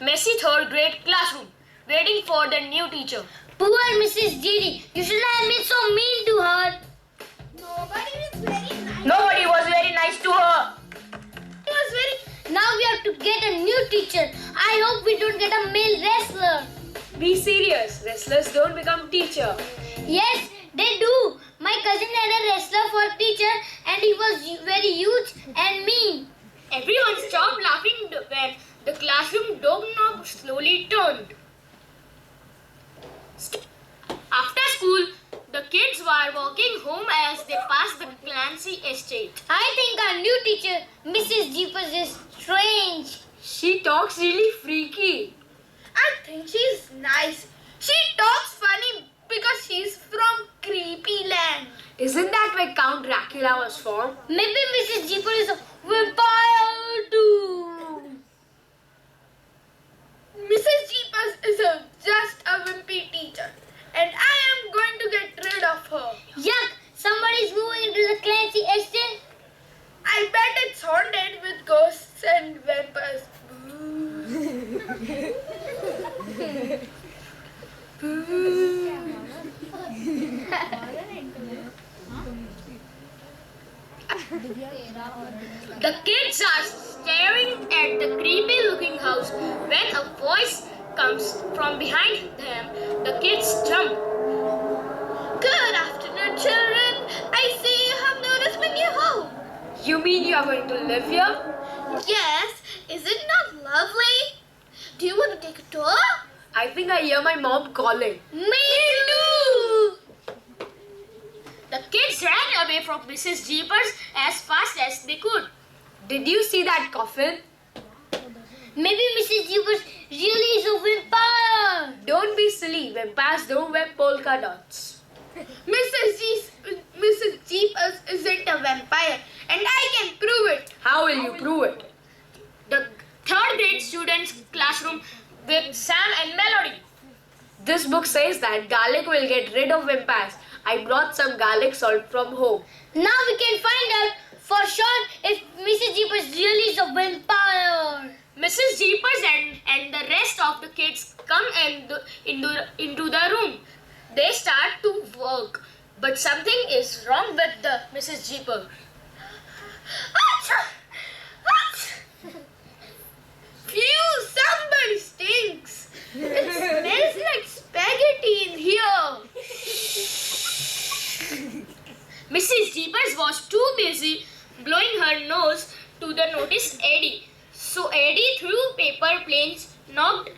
Messy third grade classroom, waiting for the new teacher. Poor Mrs. Didi, you should have been so mean to her. Nobody was very nice to her. Now we have to get a new teacher. I hope we don't get a male wrestler. Be serious. Wrestlers don't become teacher. Yes, they do. My cousin had a wrestler for teacher and he was very huge and mean. Everyone stopped laughing when the classroom doorknob slowly turned. After school, the kids were walking home as they passed the Clancy estate. I think our new teacher, Mrs. Jeepers, is strange. She talks really freaky. I think she's nice. She talks funny because she's from Creepy Land. Isn't that where Count Dracula was from? Maybe Mrs. Jeepers is a vampire too. Mrs. Jeepers is just a wimpy teacher, and I am going to get rid of her. Yuck! Somebody's moving into the Clancy estate. I bet it's haunted with ghosts and vampires. The kids are staring at the creepy-looking house. When a voice comes from behind them, the kids jump. Good afternoon, children. I see you have noticed my new home. You mean you are going to live here? Yes, is it not lovely? Do you want to take a tour? I think I hear my mom calling. Me too. The kids ran away from Mrs. Jeepers as fast as they could. Did you see that coffin? Maybe Mrs. Jeepers really is a vampire. Don't be silly. Vampires don't wear polka dots. Mrs. Jeepers isn't a vampire, and I can prove it. How will you prove it? The third grade students' classroom with Sam and Melody. This book says that garlic will get rid of vampires. I brought some garlic salt from home. Now we can find out for sure if Mrs. Jeepers really is a vampire. Mrs. Jeepers and the rest of the kids come into the room. They start to work, but something is wrong with the Mrs. Jeepers. Phew, somebody stinks. It smells like spaghetti in here. Mrs. Jeepers was too busy blowing her nose to notice Eddie. So Eddie threw paper planes, knocked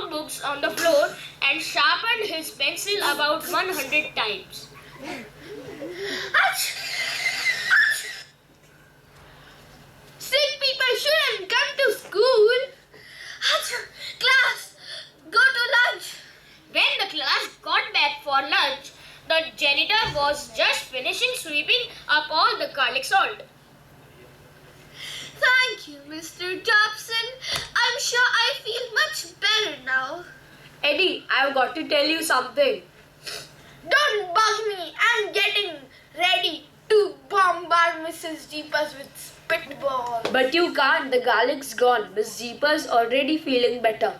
books on the floor and sharpened his pencil about 100 times. Sick people shouldn't come to school. Class, go to lunch. When the class got back for lunch, the janitor was just finishing sweeping up all the garlic salt. Thank you, Mr. Dobson. I'm sure I feel much better now. Eddie, I've got to tell you something. Don't bug me. I'm getting ready to bombard Mrs. Jeepers with spitball. But you can't, the garlic's gone. Miss Jeepers already feeling better.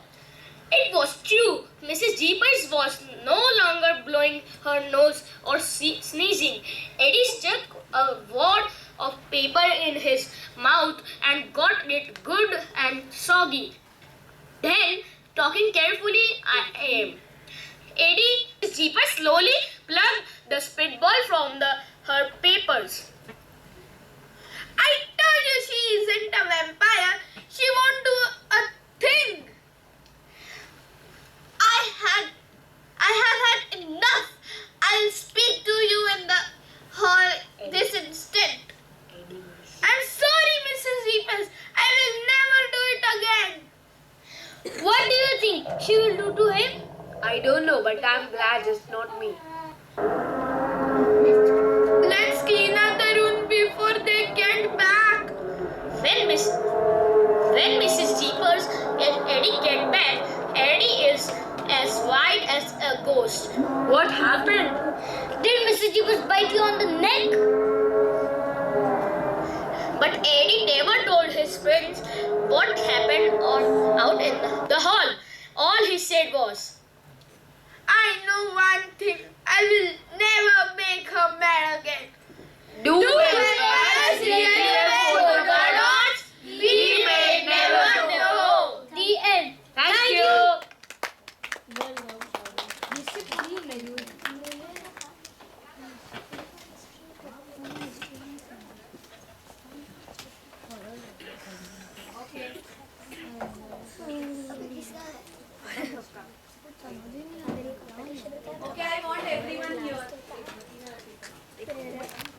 It was true. Mrs. Jeepers was no longer blowing her nose or sneezing. Eddie stuck a wad of paper in his mouth and got it good and soggy. Then, talking carefully, Eddie Jeepers slowly plucked the spitball from her papers. I told you she isn't a vampire. She won't do a thing. I have had enough. I'll speak to you in the hall this instant. I'm sorry, Mrs. Jeepers. I will never do it again. What do you think she will do to him? I don't know, but I'm glad it's not me. Let's clean up the room before they get back. When Mrs. Jeepers and Eddie get back, Eddie is as white as a ghost. What happened? Did Mrs. Jeepers bite you on the neck? But Eddie never told his friends what happened out in the hall. All he said was, I know one thing. I will never make her mad again. Do as really well for the dots, we may never know. The end. Thank you. Okay, I want everyone here.